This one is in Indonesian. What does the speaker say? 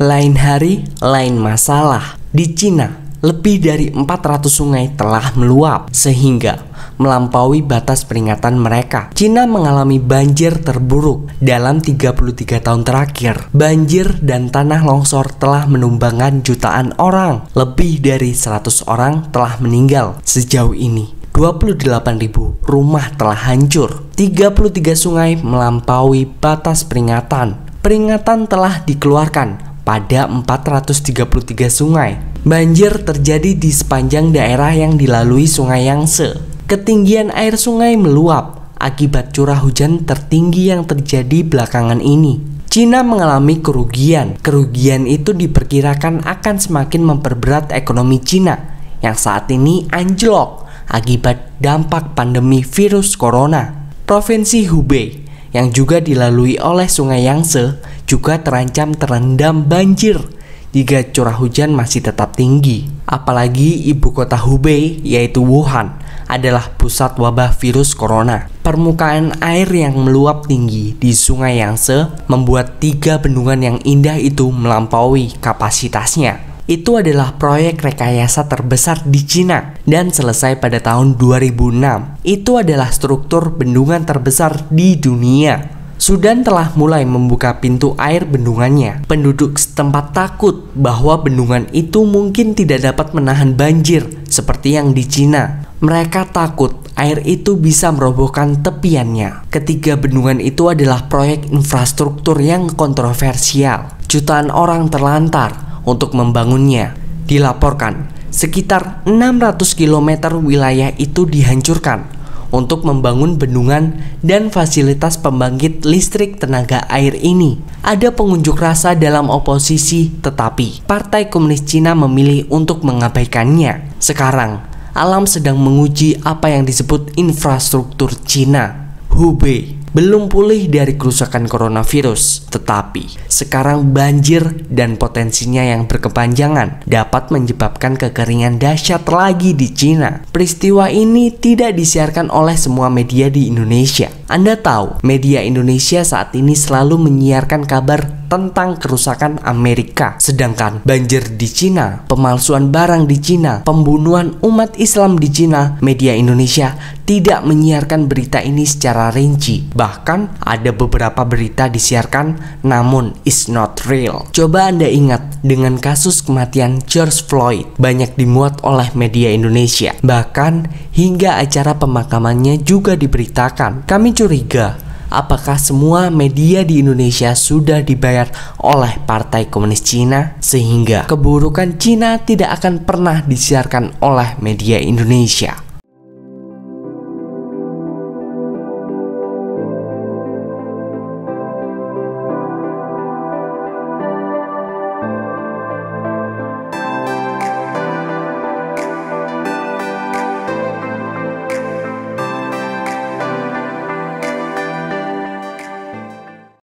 Lain hari, lain masalah. Di Cina, lebih dari 400 sungai telah meluap sehingga melampaui batas peringatan mereka. Cina mengalami banjir terburuk dalam 33 tahun terakhir. Banjir dan tanah longsor telah menumbangkan jutaan orang. Lebih dari 100 orang telah meninggal sejauh ini. 28.000 rumah telah hancur. 33 sungai melampaui batas peringatan. Peringatan telah dikeluarkan pada 433 sungai. Banjir terjadi di sepanjang daerah yang dilalui Sungai Yangtze. Ketinggian air sungai meluap akibat curah hujan tertinggi yang terjadi belakangan ini. Cina mengalami kerugian. Kerugian itu diperkirakan akan semakin memperberat ekonomi Cina yang saat ini anjlok akibat dampak pandemi virus corona. Provinsi Hubei yang juga dilalui oleh Sungai Yangtze juga terancam terendam banjir jika curah hujan masih tetap tinggi. Apalagi ibu kota Hubei yaitu Wuhan adalah pusat wabah virus corona. Permukaan air yang meluap tinggi di Sungai Yangtze membuat 3 bendungan yang indah itu melampaui kapasitasnya. Itu adalah proyek rekayasa terbesar di Cina dan selesai pada tahun 2006. Itu adalah struktur bendungan terbesar di dunia. Sudan telah mulai membuka pintu air bendungannya. Penduduk setempat takut bahwa bendungan itu mungkin tidak dapat menahan banjir seperti yang di Cina. Mereka takut air itu bisa merobohkan tepiannya. Ketiga bendungan itu adalah proyek infrastruktur yang kontroversial. Jutaan orang terlantar untuk membangunnya. Dilaporkan sekitar 600 km wilayah itu dihancurkan untuk membangun bendungan dan fasilitas pembangkit listrik tenaga air ini. Ada pengunjuk rasa dalam oposisi, tetapi Partai Komunis Cina memilih untuk mengabaikannya. Sekarang, alam sedang menguji apa yang disebut infrastruktur Cina. Hubei belum pulih dari kerusakan coronavirus, tetapi sekarang banjir dan potensinya yang berkepanjangan dapat menyebabkan kekeringan dahsyat lagi di Cina. Peristiwa ini tidak disiarkan oleh semua media di Indonesia. Anda tahu, media Indonesia saat ini selalu menyiarkan kabar tentang kerusakan Amerika. Sedangkan banjir di Cina, pemalsuan barang di Cina, pembunuhan umat Islam di Cina, media Indonesia tidak menyiarkan berita ini secara rinci. Bahkan ada beberapa berita disiarkan namun is not real. Coba Anda ingat dengan kasus kematian George Floyd, banyak dimuat oleh media Indonesia. Bahkan hingga acara pemakamannya juga diberitakan. Kami curiga apakah semua media di Indonesia sudah dibayar oleh Partai Komunis Cina sehingga keburukan Cina tidak akan pernah disiarkan oleh media Indonesia.